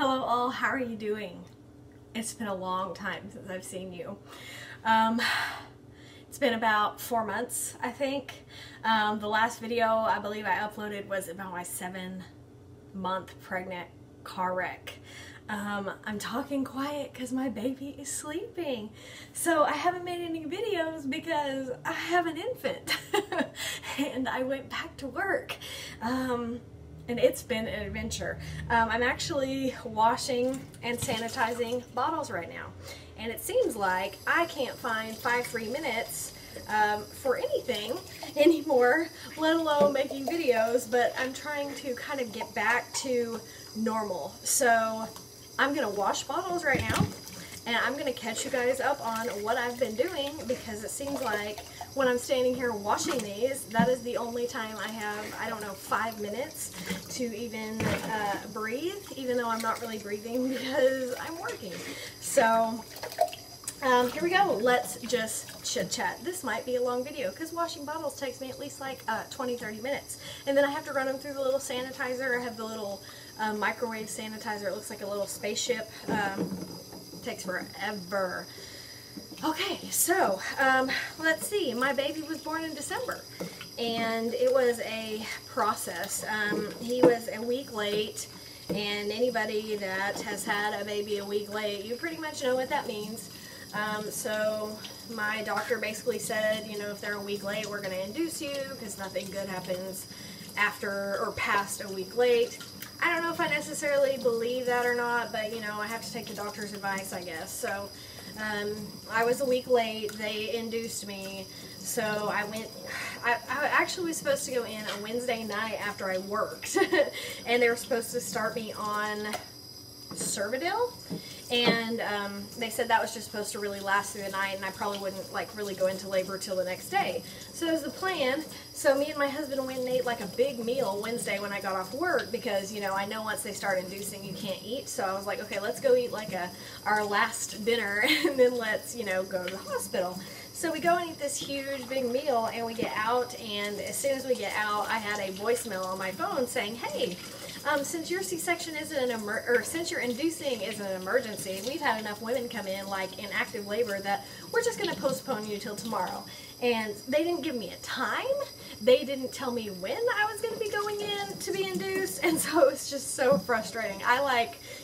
Hello all, how are you doing? It's been a long time since I've seen you. It's been about 4 months, I think. The last video I believe I uploaded was about my 7-month pregnant car wreck. I'm talking quiet because my baby is sleeping. So I haven't made any videos because I have an infant and I went back to work. And it's been an adventure. I'm actually washing and sanitizing bottles right now. And it seems like I can't find 5 free minutes for anything anymore, let alone making videos, but I'm trying to kind of get back to normal. So I'm gonna wash bottles right now, and I'm gonna catch you guys up on what I've been doing, because it seems like when I'm standing here washing these, that is the only time I have, I don't know, 5 minutes to even breathe, even though I'm not really breathing because I'm working. So here we go. Let's just chit chat. This might be a long video because washing bottles takes me at least like 20-30 minutes. And then I have to run them through the little sanitizer. I have the little microwave sanitizer. It looks like a little spaceship. Takes forever. Okay, so let's see. My baby was born in December, and it was a process. He was a week late, and anybody that has had a baby a week late, you pretty much know what that means. So my doctor basically said, you know, if they're a week late, we're going to induce you because nothing good happens after or past a week late. I don't know if I necessarily believe that or not, but you know, I have to take the doctor's advice, I guess. So I was a week late. They induced me. So I went, I actually was supposed to go in a Wednesday night after I worked, and they were supposed to start me on Cervidil, and they said that was just supposed to really last through the night, and I probably wouldn't like really go into labor till the next day. So that was the plan. So me and my husband went and ate like a big meal Wednesday when I got off work, because you know, I know once they start inducing you can't eat. So I was like, okay, let's go eat like our last dinner and then let's, you know, go to the hospital. So we go and eat this huge big meal, and we get out, and as soon as we get out, I had a voicemail on my phone saying, hey, since your C-section isn't since your inducing isn't an emergency, we've had enough women come in like in active labor that we're just going to postpone you till tomorrow. And they didn't give me a time. They didn't tell me when I was going to be going in to be induced, and so it was just so frustrating.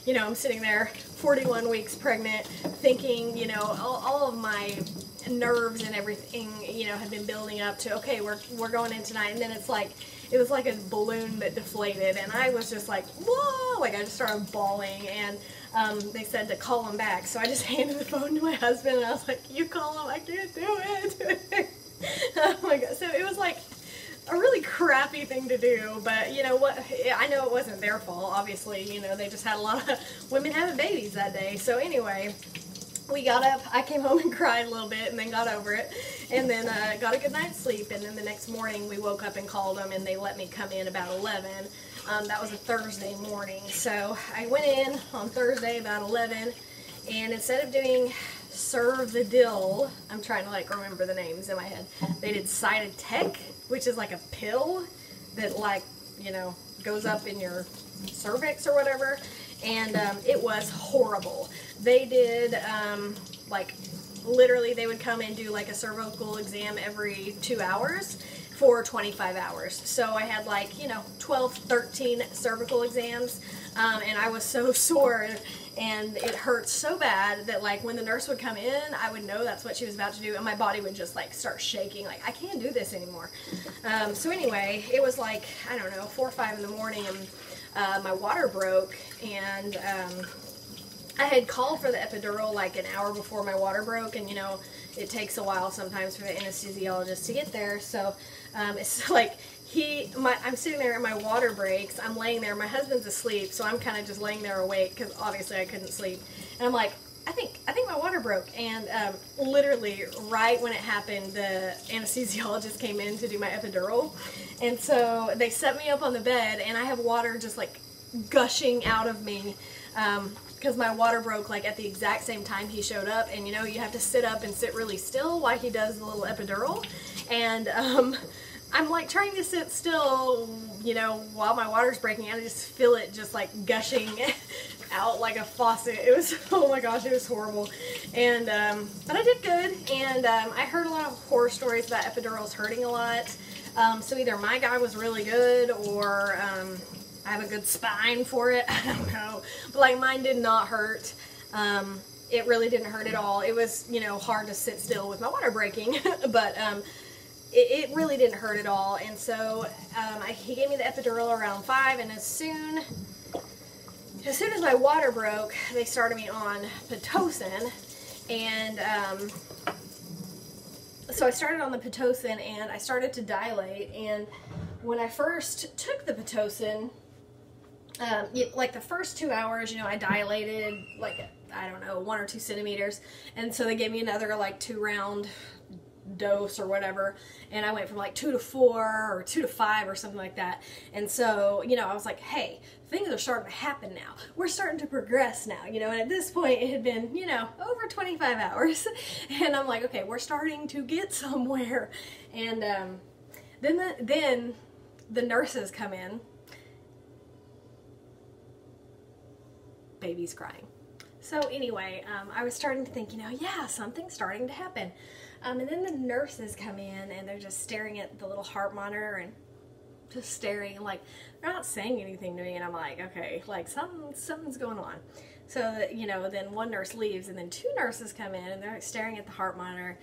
You know, I'm sitting there 41 weeks pregnant thinking, you know, all of my nerves and everything, you know, had been building up to, okay, we're going in tonight, and then it's like, it was like a balloon that deflated, and I was just like, whoa, like I just started bawling, and they said to call him back, so I just handed the phone to my husband, and I was like, you call him, I can't do it. Oh my god, so it was like a really crappy thing to do, but you know what, I know it wasn't their fault, obviously, you know, they just had a lot of women having babies that day. So anyway, we got up, I came home and cried a little bit and then got over it, and then got a good night's sleep, and then the next morning we woke up and called them, and they let me come in about 11. That was a Thursday morning, so I went in on Thursday about 11, and instead of doing Cervidil, I'm trying to like remember the names in my head, they did Cytotec, which is like a pill that like, you know, goes up in your cervix or whatever, and it was horrible. They did like literally they would come and do like a cervical exam every 2 hours for 25 hours. So I had like, you know, 12, 13 cervical exams, and I was so sore, and it hurt so bad that like when the nurse would come in, I would know that's what she was about to do, and my body would just like start shaking, like I can't do this anymore. So anyway, it was like, I don't know, 4 or 5 in the morning, and my water broke, and I had called for the epidural like an hour before my water broke, and you know, it takes a while sometimes for the anesthesiologist to get there. So it's like I'm sitting there and my water breaks, I'm laying there, my husband's asleep, so I'm kind of just laying there awake because obviously I couldn't sleep, and I'm like, I think my water broke, and literally right when it happened, the anesthesiologist came in to do my epidural, and so they set me up on the bed, and I have water just like gushing out of me, because my water broke like at the exact same time he showed up, and you know, you have to sit up and sit really still while he does the little epidural, and I'm like trying to sit still, you know, while my water's breaking out. I just feel it just like gushing out like a faucet. It was, oh my gosh, it was horrible. And, but I did good. And I heard a lot of horror stories about epidurals hurting a lot. So either my guy was really good or I have a good spine for it. I don't know. But like mine did not hurt. It really didn't hurt at all. It was, you know, hard to sit still with my water breaking. But it really didn't hurt at all. And so he gave me the epidural around 5, and as soon as my water broke, they started me on Pitocin. And so I started on the Pitocin, and I started to dilate. And when I first took the Pitocin, like the first 2 hours, you know, I dilated like, I don't know, 1 or 2 centimeters. And so they gave me another like 2-round dose or whatever, and I went from like 2 to 4 or 2 to 5 or something like that. And so, you know, I was like, hey, things are starting to happen now. We're starting to progress now, you know. And at this point it had been, you know, over 25 hours, and I'm like, okay, we're starting to get somewhere. And then the nurses come in. Baby's crying. So anyway, I was starting to think, you know, yeah, something's starting to happen. And then the nurses come in, and they're just staring at the little heart monitor and just staring, like, they're not saying anything to me. And I'm like, okay, like something's going on. So, you know, then one nurse leaves, and then 2 nurses come in, and they're like staring at the heart monitor.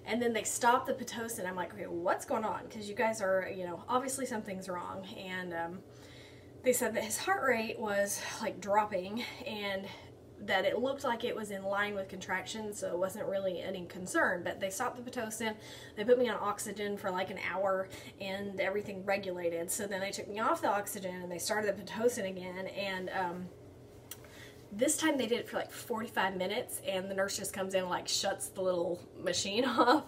And then they stop the Pitocin. I'm like, okay, what's going on? Because you guys are, you know, obviously something's wrong. And they said that his heart rate was like dropping, and that it looked like it was in line with contractions, so it wasn't really any concern. But they stopped the Pitocin, they put me on oxygen for like an hour, and everything regulated. So then they took me off the oxygen, and they started the Pitocin again, and this time they did it for like 45 minutes, and the nurse just comes in and like shuts the little machine off.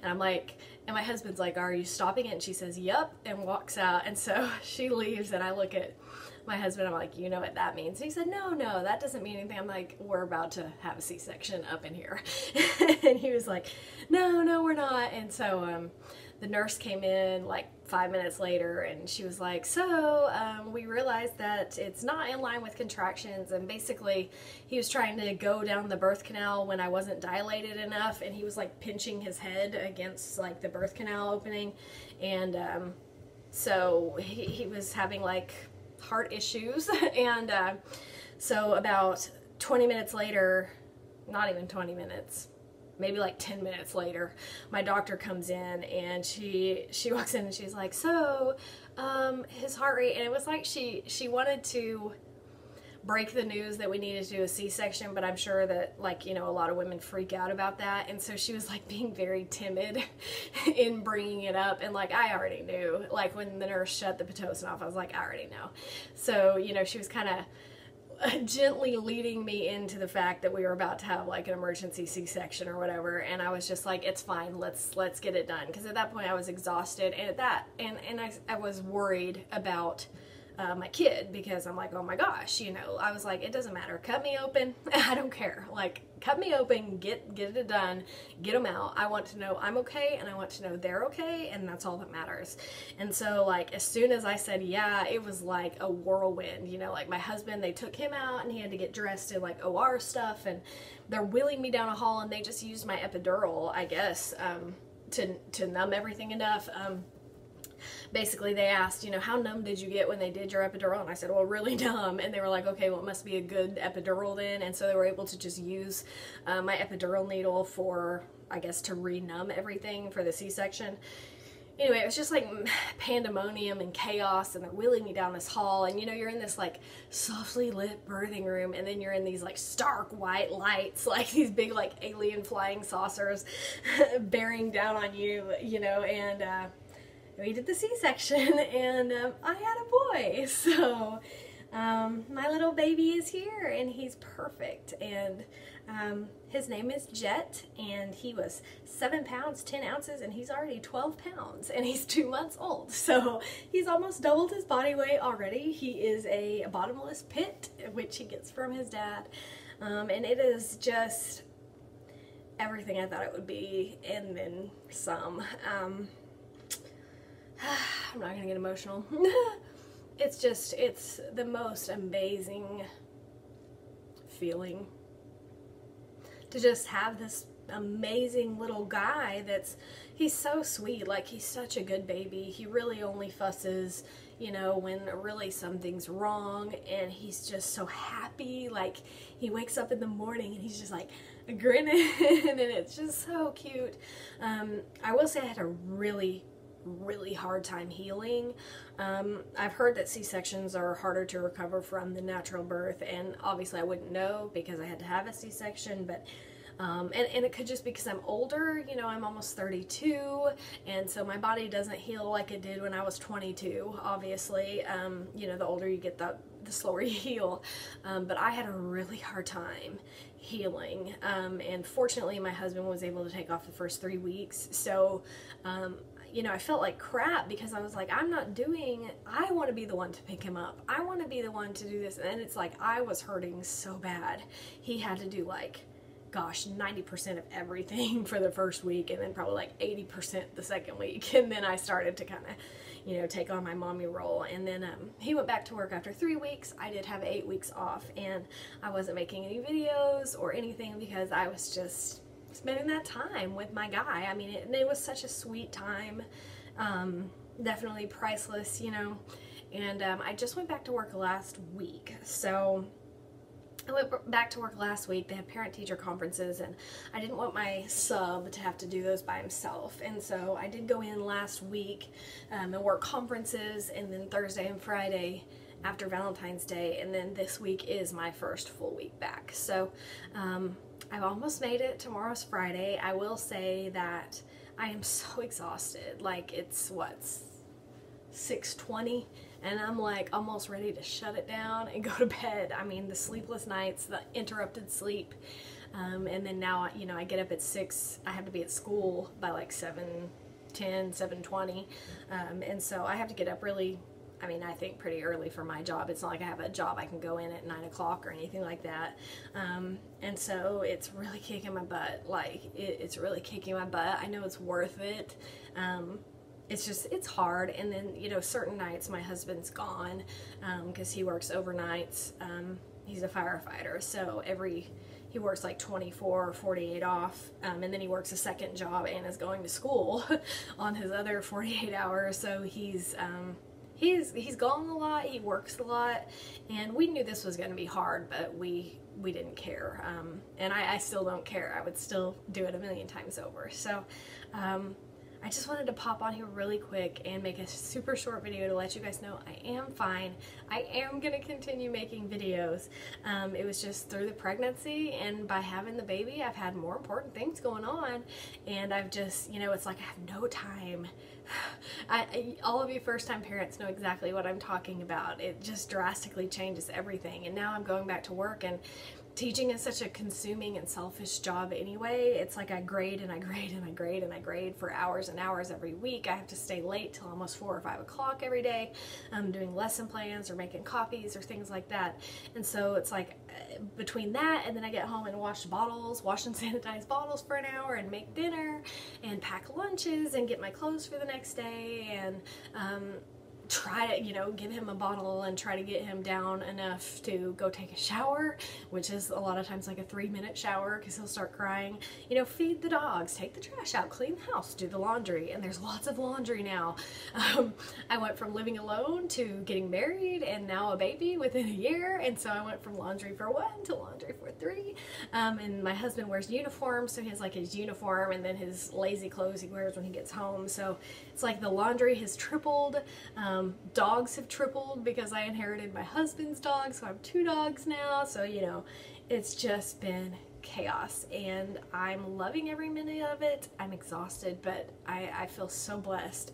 And I'm like, and my husband's like, are you stopping it? And she says, yep, and walks out. And so she leaves, and I look at my husband, I'm like, you know what that means? And he said, no, that doesn't mean anything. I'm like, we're about to have a C-section up in here. And he was like, no, we're not. And so the nurse came in like 5 minutes later, and she was like, so we realized that it's not in line with contractions. And basically he was trying to go down the birth canal when I wasn't dilated enough, and he was like pinching his head against like the birth canal opening. And so he was having like heart issues. And so about 20 minutes later, not even 20 minutes, maybe like 10 minutes later, my doctor comes in, and she walks in, and she's like, so his heart rate, and it was like she wanted to break the news that we needed to do a C-section, but I'm sure that, like, you know, a lot of women freak out about that. And so she was like being very timid in bringing it up. And like, I already knew, like when the nurse shut the Pitocin off, I was like, I already know. So, you know, she was kind of gently leading me into the fact that we were about to have like an emergency C-section or whatever. And I was just like, it's fine, let's get it done. Because at that point I was exhausted, and I was worried about my kid, because I'm like, oh my gosh, you know, I was like, it doesn't matter, cut me open, I don't care, like, cut me open, get it done, get them out. I want to know I'm okay, and I want to know they're okay, and that's all that matters. And so like, as soon as I said yeah, it was like a whirlwind, you know. Like my husband, they took him out, and he had to get dressed in like OR stuff, and they're wheeling me down a hall, and they just used my epidural, I guess, to numb everything enough. Basically they asked, you know, how numb did you get when they did your epidural? And I said, well, really numb. And they were like, okay, well, it must be a good epidural then. And so they were able to just use my epidural needle for, I guess, to re-numb everything for the C-section. Anyway, it was just like pandemonium and chaos, and they're wheeling me down this hall, and you know, you're in this like softly lit birthing room, and then you're in these like stark white lights, like these big like alien flying saucers bearing down on you, you know. And we did the C-section, and I had a boy. So my little baby is here, and he's perfect. And his name is Jet, and he was 7 pounds 10 ounces, and he's already 12 pounds, and he's 2 months old. So he's almost doubled his body weight already. He is a bottomless pit, which he gets from his dad, and it is just everything I thought it would be, and then some. I'm not gonna get emotional. It's the most amazing feeling to just have this amazing little guy he's so sweet. Like, he's such a good baby. He really only fusses, you know, when really something's wrong, and he's just so happy. Like, he wakes up in the morning and he's just like grinning and it's just so cute. I will say I had a really hard time healing. I've heard that C-sections are harder to recover from than natural birth, and obviously I wouldn't know because I had to have a C-section, but and it could just be because I'm older. You know, I'm almost 32, and so my body doesn't heal like it did when I was 22, obviously. You know, the older you get, the slower you heal. But I had a really hard time healing, and fortunately my husband was able to take off the first 3 weeks, so you know, I felt like crap because I was like, I want to be the one to pick him up. I want to be the one to do this. And it's like, I was hurting so bad. He had to do, like, gosh, 90% of everything for the first week, and then probably like 80% the second week. And then I started to kind of, you know, take on my mommy role. And then he went back to work after 3 weeks. I did have 8 weeks off, and I wasn't making any videos or anything because I was just spending that time with my guy. I mean, it was such a sweet time. Definitely priceless, you know. And I just went back to work last week. So I went back to work last week. They had parent-teacher conferences, and I didn't want my sub to have to do those by himself. And so I did go in last week and work conferences, and then Thursday and Friday after Valentine's Day, and then this week is my first full week back. So I've almost made it. Tomorrow's Friday. I will say that I am so exhausted. Like, it's, what, 6:20, and I'm like almost ready to shut it down and go to bed. I mean, the sleepless nights, the interrupted sleep, and then now, you know, I get up at 6. I have to be at school by like 7:10, 7:20, and so I have to get up really, I mean, I think pretty early for my job. It's not like I have a job I can go in at 9 o'clock or anything like that. And so it's really kicking my butt. Like, it's really kicking my butt. I know it's worth it. It's just, it's hard. And then, you know, certain nights my husband's gone because he works overnights. He's a firefighter. So he works like 24 or 48 off, and then he works a second job and is going to school on his other 48 hours. So he's gone a lot, he works a lot, and we knew this was going to be hard, but we didn't care, and I still don't care. I would still do it a million times over. So I just wanted to pop on here really quick and make a super short video to let you guys know I am fine. I am going to continue making videos. It was just through the pregnancy and by having the baby, I've had more important things going on, and I've just, you know, it's like I have no time. All of you first-time parents know exactly what I'm talking about. It just drastically changes everything, and now I'm going back to work, and teaching is such a consuming and selfish job anyway. It's like I grade and I grade and I grade and I grade for hours and hours every week. I have to stay late till almost 4 or 5 o'clock every day. I'm doing lesson plans or making copies or things like that. And so it's like between that and then I get home and wash bottles, wash and sanitize bottles for an hour and make dinner and pack lunches and get my clothes for the next day and try to, you know, give him a bottle and try to get him down enough to go take a shower, which is a lot of times like a 3-minute shower because he'll start crying. You know, feed the dogs, take the trash out, clean the house, do the laundry, and there's lots of laundry now. I went from living alone to getting married and now a baby within a year, and so I went from laundry for 1 to laundry for 3. And my husband wears uniforms, so he has like his uniform and then his lazy clothes he wears when he gets home. So it's like the laundry has tripled. Dogs have tripled because I inherited my husband's dog, so I have 2 dogs now. So, you know, it's just been chaos, and I'm loving every minute of it. I'm exhausted, but I feel so blessed.